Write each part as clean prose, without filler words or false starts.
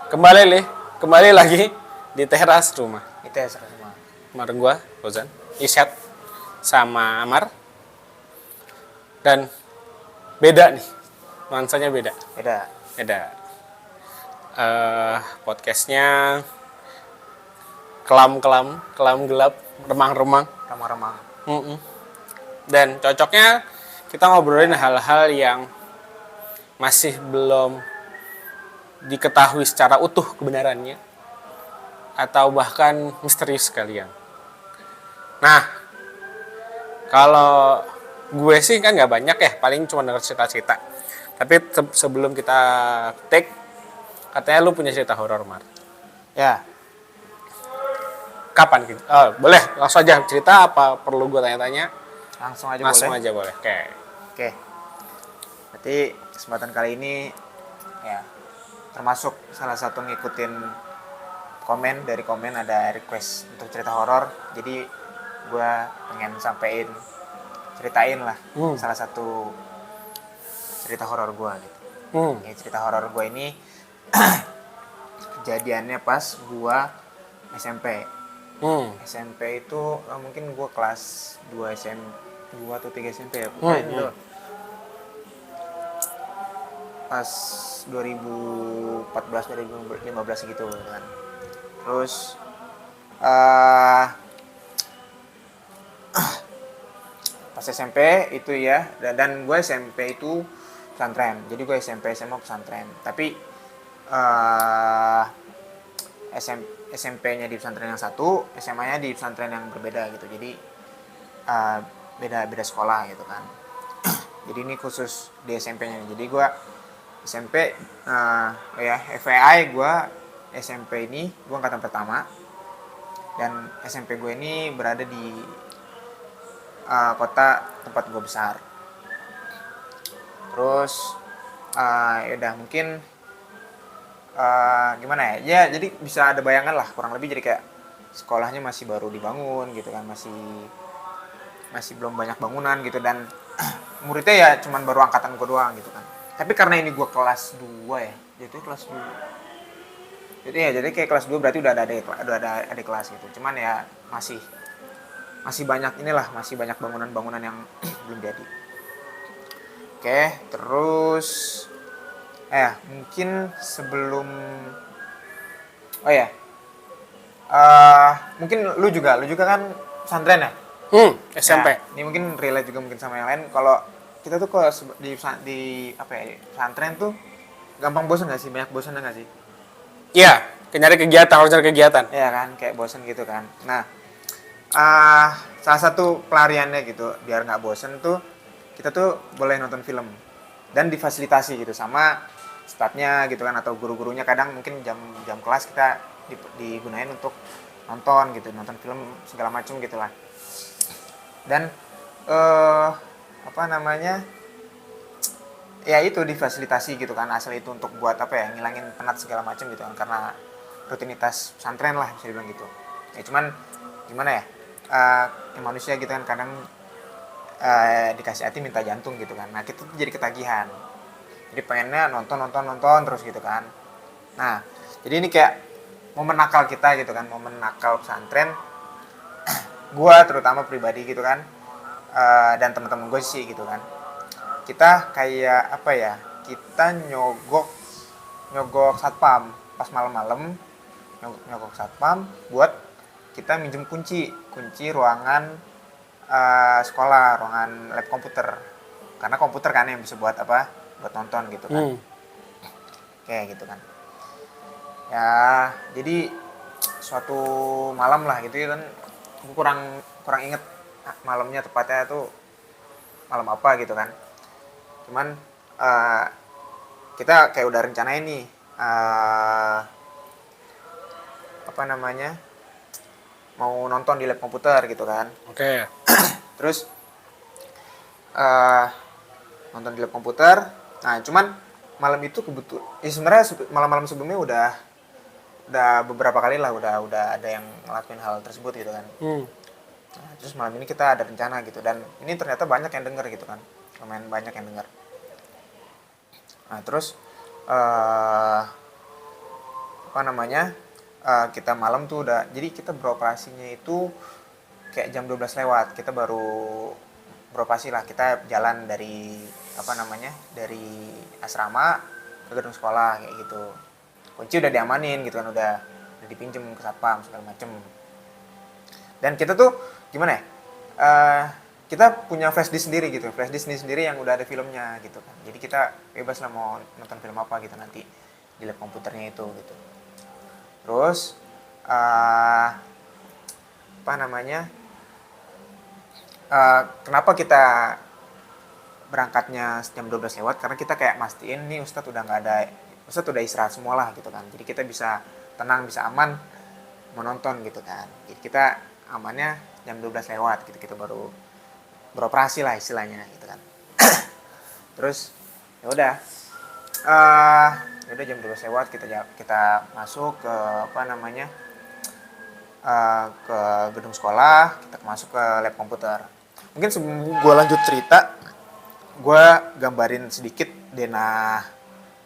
Kembali lagi di teras rumah. Itu ya semua. Kemarin gua, Rozan, Isyad, sama Amar. Dan beda nih, nuansanya beda. Beda. Beda. Podcastnya kelam gelap, remang-remang. Remang-remang. Dan cocoknya kita ngobrolin hal-hal yang masih belum diketahui secara utuh kebenarannya atau bahkan misterius sekalian. Nah, kalau gue sih kan nggak banyak ya, paling cuma denger cerita-cerita. Tapi sebelum kita take, katanya lu punya cerita horor, Mar. Ya, Kapan gitu? Oh, boleh langsung aja cerita apa perlu gue tanya-tanya? langsung aja Langsung boleh. aja boleh. Oke. Oke. Berarti kesempatan kali ini ya termasuk salah satu ngikutin dari komen ada request untuk cerita horor. Jadi gue pengen ceritain lah salah satu cerita horor gue gitu. Ya, cerita horor gue ini kejadiannya pas gue SMP. SMP itu mungkin gue kelas 2 atau 3 SMP ya. Pokoknya itu pas 2014 2015 gitu kan. Terus pas SMP itu ya, dan gue SMP itu pesantren. Jadi gue SMP SMA pesantren. Tapi SMP-nya di pesantren yang satu, SMA-nya di pesantren yang berbeda gitu. Jadi beda sekolah gitu kan. Jadi ini khusus di SMP-nya. Jadi gue SMP FYI gue SMP ini gue angkatan pertama, dan SMP gue ini berada di kota tempat gue besar. Terus ya udah mungkin gimana ya? Ya jadi bisa ada bayangan lah kurang lebih, jadi kayak sekolahnya masih baru dibangun gitu kan, masih belum banyak bangunan gitu, dan muridnya ya cuman baru angkatan gue doang gitu kan. Tapi karena ini gue kelas 2 ya, jadi kelas 2. Jadi kayak kelas 2 berarti udah ada adik kelas gitu. Cuman ya masih banyak masih banyak bangunan-bangunan yang belum jadi. Oke, terus mungkin sebelum mungkin lu juga kan pesantren ya? SMP. Ya, ini mungkin relate juga mungkin sama yang lain. Kalau kita tuh kalau di pesantren tuh gampang bosan nggak sih? Banyak bosan nggak sih? Iya, harus cari kegiatan. Iya kan, kayak bosan gitu kan. Nah, salah satu pelariannya gitu biar nggak bosan tuh, kita tuh boleh nonton film dan difasilitasi gitu sama staffnya gitu kan, atau guru-gurunya. Kadang mungkin jam kelas kita digunain untuk nonton film segala macam gitulah. Dan ya itu difasilitasi gitu kan, asal itu untuk buat ngilangin penat segala macam gitu kan, karena rutinitas pesantren lah bisa dibilang gitu. Ya cuman gimana ya, manusia gitu kan kadang dikasih hati minta jantung gitu kan. Nah kita tuh jadi ketagihan, jadi pengennya nonton terus gitu kan. Nah jadi ini kayak momen nakal kita gitu kan, momen nakal pesantren. Gua terutama pribadi gitu kan, dan teman-teman gue sih gitu kan, kita kayak kita nyogok satpam pas malam-malam, nyogok satpam buat kita minjem kunci ruangan sekolah, ruangan lab komputer, karena komputer kan yang bisa buat nonton gitu kan. Kayak gitu kan ya. Jadi suatu malam lah gitu kan, aku kurang inget malamnya tepatnya tuh malam apa gitu kan. Cuman kita kayak udah rencanain nih mau nonton di lab komputer gitu kan. Oke. Terus nonton di lab komputer. Nah cuman malam itu kebetulan sebenarnya malam-malam sebelumnya udah beberapa kali lah udah ada yang ngelakuin hal tersebut gitu kan. Nah, terus malam ini kita ada rencana gitu, dan ini ternyata banyak yang denger gitu kan, lumayan banyak yang denger. Nah terus apa namanya, kita malam tuh udah, jadi kita beroperasinya itu kayak jam 12 lewat kita baru beroperasi lah, kita jalan dari apa namanya, dari asrama ke gedung sekolah kayak gitu. Kunci udah diamanin gitu kan, udah dipinjem ke satpam segala macem. Dan kita tuh gimana ya, Eh, kita punya flash disk sendiri gitu, flash disk sendiri yang udah ada filmnya gitu kan, jadi kita bebas lah mau nonton film apa gitu nanti di lab komputernya itu gitu. Terus apa namanya, kenapa kita berangkatnya jam 12 lewat, karena kita kayak mastiin nih Ustadz udah nggak ada, Ustadz udah istirahat semua lah gitu kan, jadi kita bisa tenang, bisa aman menonton gitu kan. Jadi kita amannya jam 12 lewat gitu, kita baru beroperasi lah istilahnya gitu kan. Terus ya udah, ya udah jam 12 lewat kita masuk ke apa namanya, ke gedung sekolah, kita masuk ke lab komputer. Mungkin sebelum gue lanjut cerita, gue gambarin sedikit denah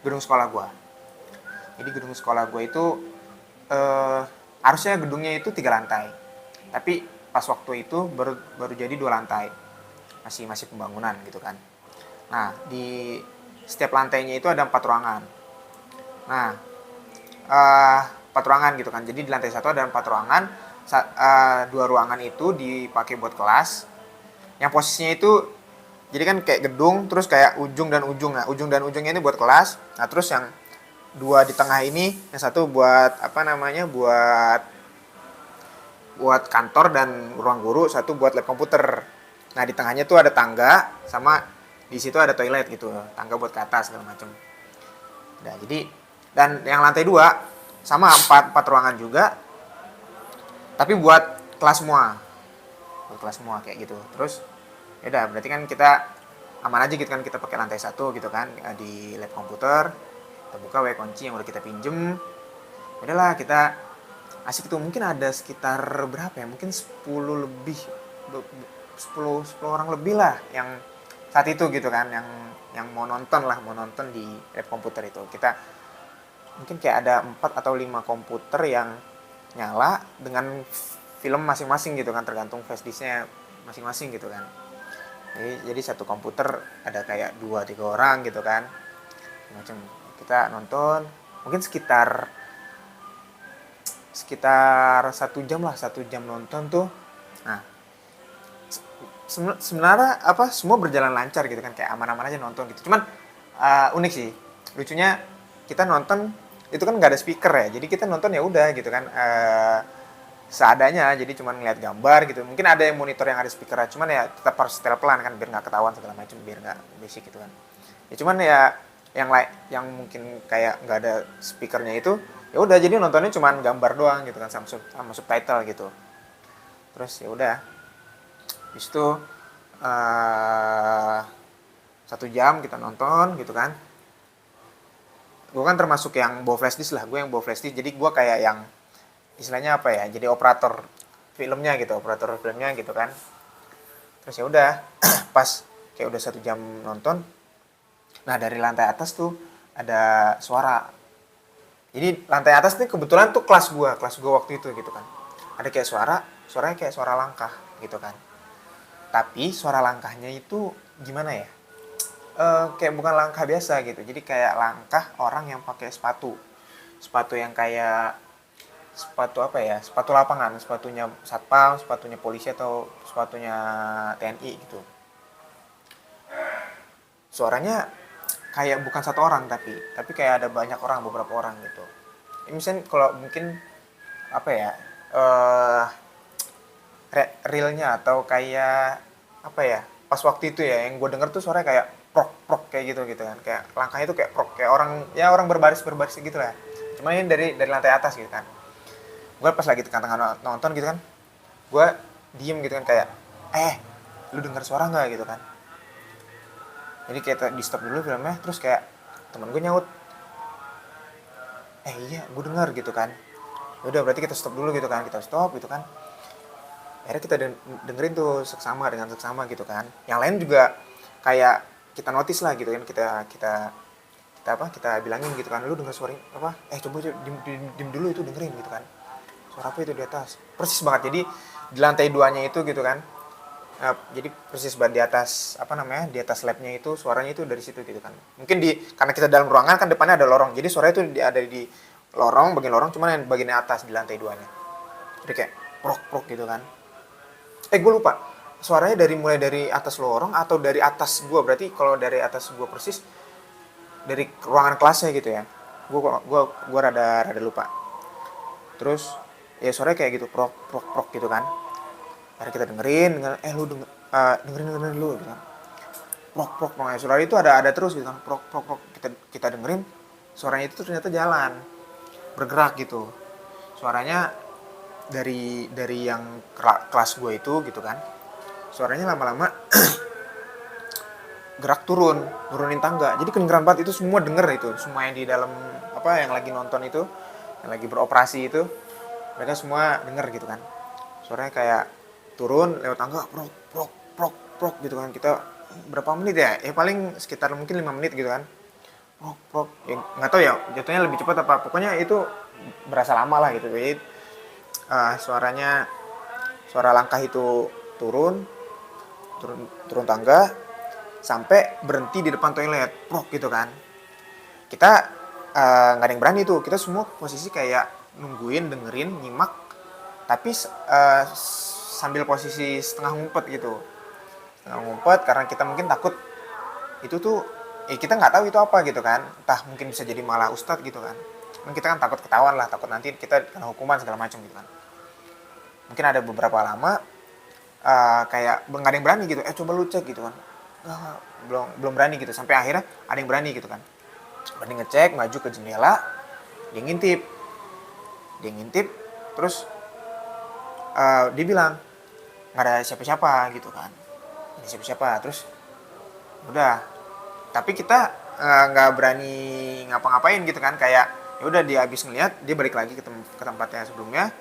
gedung sekolah gue. Jadi gedung sekolah gue itu harusnya gedungnya itu 3 lantai, tapi pas waktu itu baru jadi 2 lantai, masih pembangunan gitu kan. Nah di setiap lantainya itu ada 4 ruangan. Nah 4 ruangan gitu kan, jadi di lantai 1 ada 4 ruangan. 2 ruangan itu dipakai buat kelas, yang posisinya itu jadi kan kayak gedung terus kayak ujung dan ujung. Nah ujung dan ujungnya ini buat kelas, nah terus yang 2 di tengah ini, yang satu buat apa namanya, buat kantor dan ruang guru, satu buat lab komputer. Nah di tengahnya tuh ada tangga, sama di situ ada toilet gitu, tangga buat ke atas segala macam. Nah jadi, dan yang lantai 2 sama 4 ruangan juga, tapi buat kelas semua kayak gitu. Terus ya udah, berarti kan kita aman aja gitu kan, kita pakai lantai 1 gitu kan, di lab komputer. Kita buka kunci yang udah kita pinjem. Udahlah kita asik tuh, mungkin ada sekitar berapa ya, mungkin 10 lebih, 10 orang lebih lah yang saat itu gitu kan, yang mau nonton di lab komputer itu. Kita mungkin kayak ada 4 atau 5 komputer yang nyala dengan film masing-masing gitu kan, tergantung flash disknya masing-masing gitu kan. Jadi satu komputer ada kayak 2-3 orang gitu kan, macam kita nonton mungkin sekitar 1 jam lah, 1 jam nonton tuh. Nah sebenarnya apa, semua berjalan lancar gitu kan, kayak aman-aman aja nonton gitu. Cuman unik sih, lucunya kita nonton itu kan nggak ada speaker ya, jadi kita nonton ya udah gitu kan, seadanya, jadi cuman ngeliat gambar gitu. Mungkin ada yang monitor yang ada speaker, cuman ya tetap harus setel pelan kan, biar nggak ketahuan segala macam, biar nggak berisik gitu kan. Ya cuman ya yang mungkin kayak nggak ada speakernya itu, ya udah jadi nontonnya cuman gambar doang gitu kan, sama subtitle gitu. Terus ya udah, habis itu 1 jam kita nonton gitu kan. Gue kan termasuk yang bawa flash disk lah, gue yang bawa flash disk, jadi gue kayak yang istilahnya apa ya, jadi operator filmnya gitu kan. Terus ya udah pas kayak udah 1 jam nonton, nah dari lantai atas tuh ada suara. Jadi lantai atas nih kebetulan tuh kelas gua waktu itu gitu kan, ada kayak suaranya kayak suara langkah gitu kan. Tapi suara langkahnya itu gimana ya, kayak bukan langkah biasa gitu, jadi kayak langkah orang yang pakai sepatu yang kayak sepatu apa ya, sepatu lapangan, sepatunya satpam, sepatunya polisi, atau sepatunya TNI gitu. Suaranya kayak bukan satu orang, tapi kayak ada banyak orang, beberapa orang gitu. Misalnya kalau mungkin apa ya, realnya atau kayak apa ya, pas waktu itu ya yang gue denger tuh suaranya kayak prok prok kayak gitu kan, kayak langkahnya itu kayak prok, kayak orang berbaris gitu lah. Cuma ini dari lantai atas gitu kan. Gue pas lagi tengah-tengah nonton gitu kan, gue diem gitu kan, kayak lu dengar suara nggak gitu kan. Jadi kayak di stop dulu filmnya, terus kayak temen gue nyaut, iya gue dengar gitu kan. Udah berarti kita stop dulu gitu kan, kita stop gitu kan. Akhirnya kita dengerin tuh dengan seksama gitu kan. Yang lain juga kayak kita notice lah gitu kan, kita kita bilangin gitu kan, lu denger suara apa, coba diem dulu itu, dengerin gitu kan, suara apa itu di atas, persis banget. Jadi di lantai 2-nya itu gitu kan, jadi persis banget di atas apa namanya, di atas labnya itu suaranya itu dari situ gitu kan. Mungkin karena kita dalam ruangan kan, depannya ada lorong, jadi suara itu ada di lorong, bagian lorong, cuman yang bagian atas di lantai 2-nya. Jadi kayak prok gitu kan. Gue lupa suaranya mulai dari atas lorong atau dari atas gua. Berarti kalau dari atas gua persis dari ruangan kelasnya gitu ya. Gua rada lupa. Terus ya suaranya kayak gitu, prok gitu kan. Akhirnya kita dengerin, lu dengerin lu gitu kan. Prok makanya suara itu ada terus gitu kan. Prok. Kita dengerin, suaranya itu ternyata jalan, bergerak gitu. Suaranya dari yang kelas gue itu gitu kan. Suaranya lama-lama gerak turunin tangga. Jadi kedengeran banget, itu semua denger, itu semua yang di dalam apa, yang lagi nonton itu, yang lagi beroperasi itu, mereka semua denger gitu kan. Suaranya kayak turun lewat tangga, prok gitu kan. Kita berapa menit ya? Paling sekitar mungkin 5 menit gitu kan. Prok. Ya nggak tahu ya, jatuhnya lebih cepat apa. Pokoknya itu berasa lama lah gitu. Jadi suara langkah itu turun tangga sampai berhenti di depan toilet, prok gitu kan. Kita nggak ada yang berani tuh, kita semua posisi kayak nungguin, dengerin, nyimak, tapi sambil posisi setengah ngumpet gitu, karena kita mungkin takut itu tuh, kita nggak tahu itu apa gitu kan, entah mungkin bisa jadi malah ustadz gitu kan. Kita kan takut ketahuan lah, takut nanti kita kena hukuman segala macam gitu kan. Mungkin ada beberapa lama kayak nggak ada yang berani gitu, coba lu cek gitu kan. Belum berani gitu, sampai akhirnya ada yang berani gitu kan, berani ngecek, maju ke jendela, dia ngintip, terus dia bilang nggak ada siapa-siapa gitu kan, nggak ada siapa-siapa. Terus udah, tapi kita nggak berani ngapa-ngapain gitu kan, kayak ya udah, dia habis ngeliat, dia balik lagi ke tempatnya sebelumnya.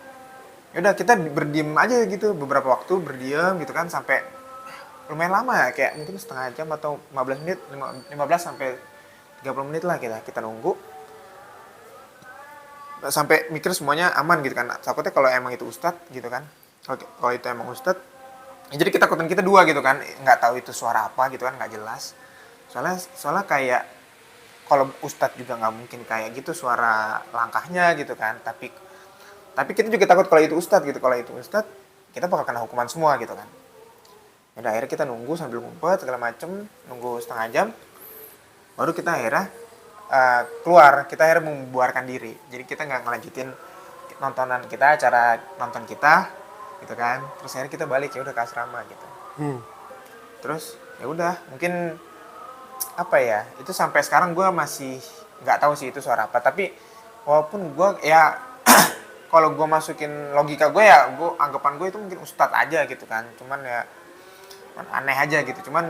Ya udah, kita berdiam aja gitu, beberapa waktu berdiam gitu kan, sampai lumayan lama ya, kayak mungkin setengah jam atau 15 menit, 15 sampai 30 menit lah kita nunggu sampai mikir semuanya aman gitu kan. Takutnya kalau emang itu ustadz gitu kan, kalau itu emang ustadz ya, jadi ketakutan kita dua gitu kan, nggak tahu itu suara apa gitu kan, nggak jelas. Soalnya kayak kalau ustadz juga nggak mungkin kayak gitu suara langkahnya gitu kan, tapi kita juga takut kalau itu ustadz gitu. Kalau itu ustadz, kita bakal kena hukuman semua gitu kan. Udah, akhirnya kita nunggu sambil ngumpet segala macem, nunggu setengah jam, baru kita akhirnya keluar. Kita akhirnya membuarkan diri. Jadi kita nggak ngelanjutin nontonan kita, acara nonton kita gitu kan. Terus akhirnya kita balik, ya udah ke asrama gitu. Terus ya udah, mungkin apa ya, itu sampai sekarang gue masih nggak tahu sih itu suara apa. Tapi walaupun gue ya kalau gue masukin logika gue ya, anggapan gue itu mungkin ustadz aja gitu kan. Cuman ya aneh aja gitu. Cuman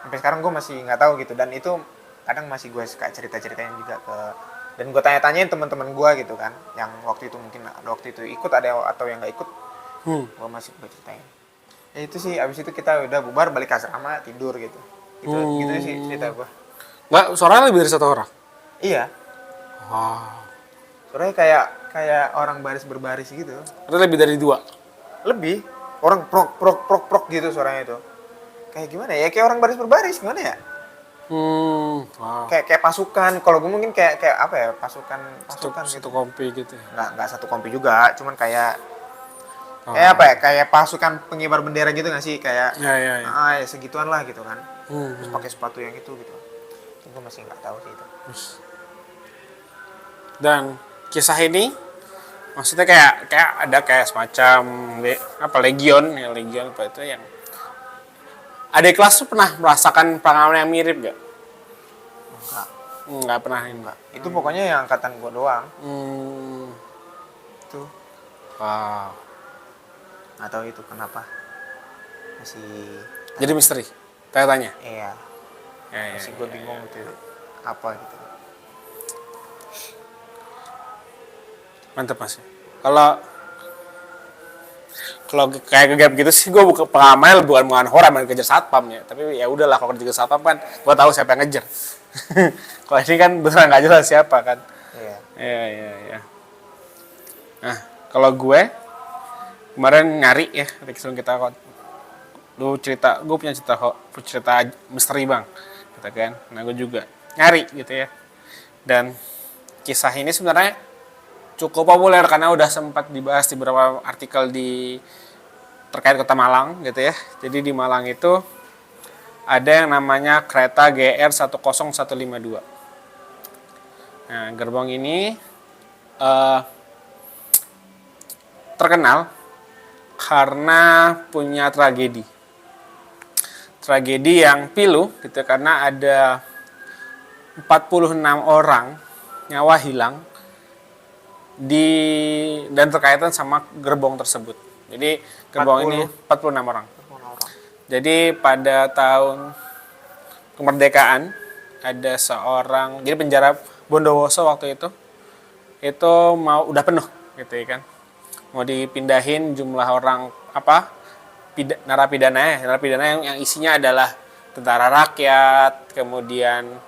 sampai sekarang gue masih nggak tahu gitu. Dan itu kadang masih gue suka cerita-ceritain juga dan gue tanya-tanyain teman-teman gue gitu kan, yang waktu itu mungkin waktu itu ikut ada atau yang nggak ikut, gue masih gue ceritain. Ya itu sih, abis itu kita udah bubar, balik ke asrama, tidur gitu. Gitu sih cerita gue. Mbak, suaranya lebih dari satu orang? Iya. Suaranya kayak orang baris berbaris gitu. Atau lebih dari 2? Lebih. Orang prok gitu suaranya itu. Kayak gimana ya? Kayak orang baris berbaris, gimana ya? Kayak pasukan. Kalau gue mungkin kayak apa ya? Pasukan satu gitu. kompi gitu ya? Nggak satu kompi juga, cuman kayak apa ya? Kayak pasukan pengibar bendera gitu nggak sih? Kayak ya segituan lah gitu kan. Terus pakai sepatu yang itu gitu. Gue masih nggak tahu sih itu. Dan kisah ini maksudnya kayak ada kayak semacam legion apa itu, yang adik kelas tuh pernah merasakan pengalaman yang mirip gak? Enggak pernah. Enggak. Itu pokoknya yang angkatan gue doang. Itu. Wow. Nggak tahu itu kenapa. Masih jadi misteri. Tanya-tanya. Iya. Masih gue bingung gitu. Apa gitu. Mantap Mas. Kalau kayak gegap gitu sih, gue pengalaman bukan horor, main kejar satpam ya. Tapi ya udahlah, kalau kejar satpam kan gue tahu siapa yang ngejar. Kalau ini kan beneran nggak jelas siapa kan. Iya. Iya. Nah, kalau gue kemarin nyari ya, sebelum kita lu cerita, gue punya cerita misteri bang, gitu kan. Nah gue juga nyari gitu ya. Dan kisah ini sebenarnya cukup populer karena udah sempat dibahas di beberapa artikel terkait kota Malang gitu ya. Jadi di Malang itu ada yang namanya kereta GR 10152. Nah, gerbong ini terkenal karena punya tragedi yang pilu gitu, karena ada 46 orang nyawa hilang dan terkaitan sama gerbong tersebut. Jadi gerbong ini 46 orang. Jadi pada tahun kemerdekaan ada seorang, jadi penjara Bondowoso waktu itu udah penuh gitu ya kan. Mau dipindahin jumlah orang narapidana yang isinya adalah tentara rakyat, kemudian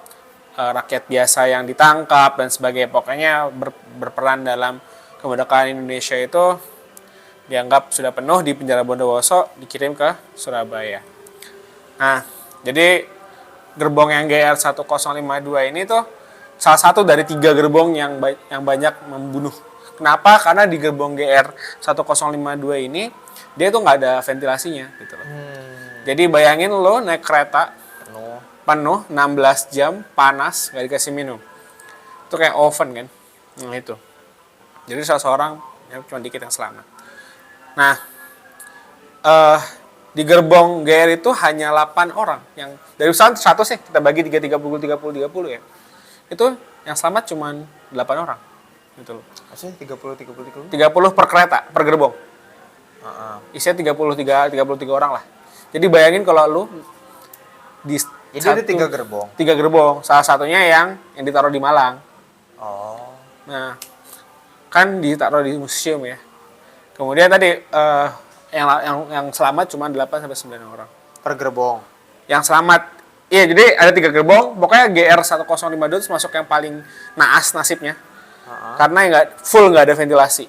rakyat biasa yang ditangkap dan sebagainya. Pokoknya berperan dalam kemerdekaan Indonesia itu dianggap sudah penuh di penjara Bondowoso, dikirim ke Surabaya. Nah, jadi gerbong yang GR 1052 ini tuh salah satu dari 3 gerbong yang banyak membunuh. Kenapa? Karena di gerbong GR 1052 ini dia tuh nggak ada ventilasinya gitu loh. Jadi bayangin lo naik kereta penuh 16 jam panas nggak dikasih minum. Itu kayak oven kan. Nah itu. Jadi salah seorang cuma dikit yang selamat. Nah, di gerbong GR itu hanya 8 orang yang dari usaha 100 ya, kita bagi 30 ya. Itu yang selamat cuma 8 orang. Gitu loh. Maksudnya 30 per kereta, per gerbong. Isinya 33 orang lah. Jadi bayangin kalau lu jadi ada 3 gerbong. 3 gerbong. Salah satunya yang ditaruh di Malang. Oh. Nah, kan ditaruh di museum ya. Kemudian tadi yang selamat cuma 8 sampai 9 orang Per gerbong. yang selamat. Iya, jadi ada 3 gerbong. Pokoknya GR 1052 itu masuk yang paling naas nasibnya. Karena nggak ada ventilasi.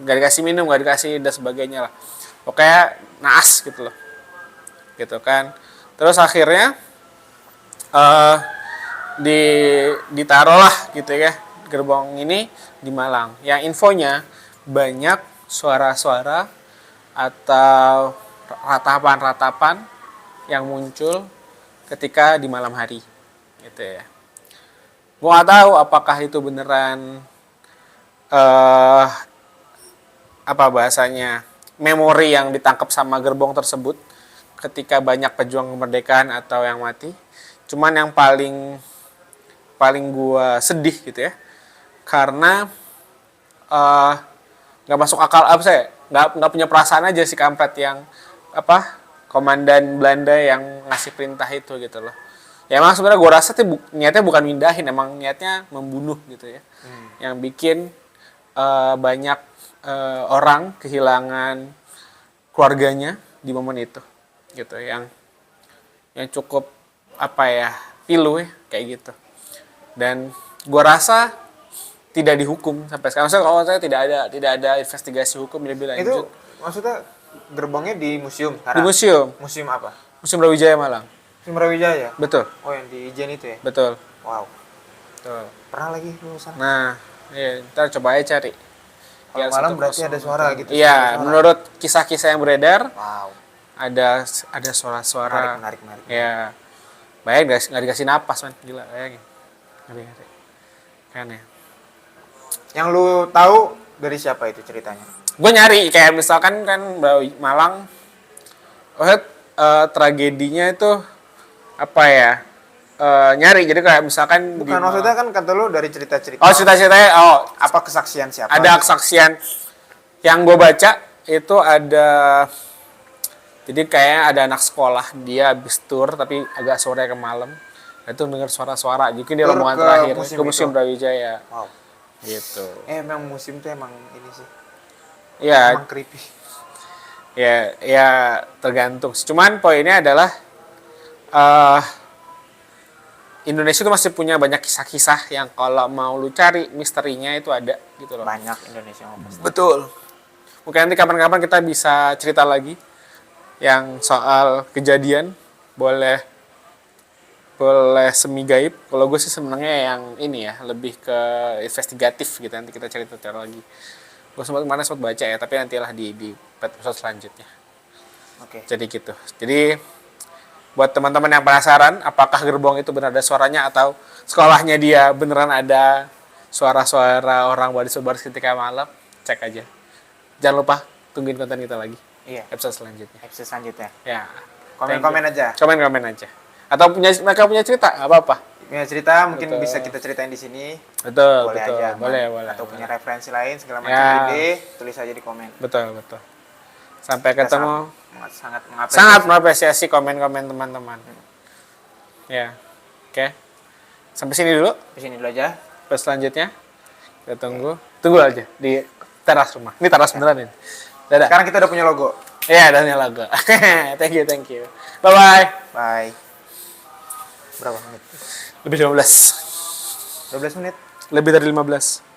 Nggak dikasih minum, nggak dikasih dan sebagainya lah. Pokoknya naas gitu loh. Gitu kan. Terus akhirnya ditaruh lah gitu ya gerbong ini di Malang. Yang infonya banyak suara-suara atau ratapan-ratapan yang muncul ketika di malam hari gitu ya. Gua nggak tahu apakah itu beneran apa bahasanya, memori yang ditangkap sama gerbong tersebut ketika banyak pejuang kemerdekaan atau yang mati. Cuman yang paling gua sedih gitu ya, karena nggak masuk akal nggak punya perasaan aja si kampret yang komandan Belanda yang ngasih perintah itu gitu loh. Ya emang sebenarnya gue rasa tuh niatnya bukan mindahin, emang niatnya membunuh gitu ya. Yang bikin banyak orang kehilangan keluarganya di momen itu gitu, yang cukup pilu ya kayak gitu. Dan gue rasa tidak dihukum sampai sekarang. Maksudnya kalau saya tidak ada investigasi hukum lebih lanjut. Itu maksudnya gerbongnya di museum sekarang? Di museum. Museum apa? Museum Brawijaya Malang. Museum Brawijaya? Betul. Oh, yang di Ijen itu ya? Betul. Wow. Betul. Pernah lagi lu sana? Nah, iya, ntar coba aja cari. Kalau malam berarti ada suara gitu? Iya, menurut kisah-kisah yang beredar, wow, ada suara-suara. Menarik. Ya, bayang nggak dikasih napas, man. Gila, bayangin. Ngeri. Kan ya. Yang lu tahu dari siapa itu ceritanya? Gue nyari, kayak misalkan kan Malang, tragedinya itu nyari. Jadi kayak misalkan bukan, maksudnya kan kata lu dari cerita-cerita. Oh, cerita-ceritanya, apa kesaksian siapa? Ada kesaksian yang gue baca itu ada. Jadi kayak ada anak sekolah, dia habis tur tapi agak sore ke malam. Itu dengar suara-suara, jadi dia rombongan terakhir ke Museum Brawijaya. Wow. Gitu. Memang museum tuh emang ini sih. Iya. Emang creepy. Ya tergantung. Cuman poinnya adalah Indonesia tuh masih punya banyak kisah-kisah yang kalau mau lu cari misterinya itu ada gitu loh. Banyak Indonesia mau pasti. Betul. Mungkin nanti kapan-kapan kita bisa cerita lagi yang soal kejadian. Boleh semi gaib. Kalau gue sih sebenarnya yang ini ya, lebih ke investigatif gitu. Nanti kita cerita lagi. Gue sempat baca ya, tapi nantilah di episode selanjutnya. Oke. Jadi gitu. Jadi buat teman-teman yang penasaran apakah gerbong itu benar ada suaranya atau sekolahnya dia beneran ada suara-suara orang baris ketika malam, cek aja. Jangan lupa tungguin konten kita lagi. Iya. Episode selanjutnya. Episode selanjutnya. Ya. Komen-komen aja. Komen aja. Atau mereka punya cerita, nggak apa-apa. Punya cerita mungkin Betul. bisa kita ceritain di sini. Betul, Boleh betul. aja. Boleh. Atau punya referensi lain segala macam Ya. ide, tulis aja di komen. Betul. Sampai Kita ketemu. sangat mengapresiasi. Sangat mengapresiasi komen-komen teman-teman. Ya. Oke. Sampai sini dulu. Di sini dulu aja. Episode selanjutnya kita tunggu aja di teras rumah. Ini teras beneran ini. Dadah. Sekarang kita udah punya logo. Iya, dan lagu. Thank you. Bye. Bye. Berapa menit? Lebih 15. 12 menit. Lebih dari 15.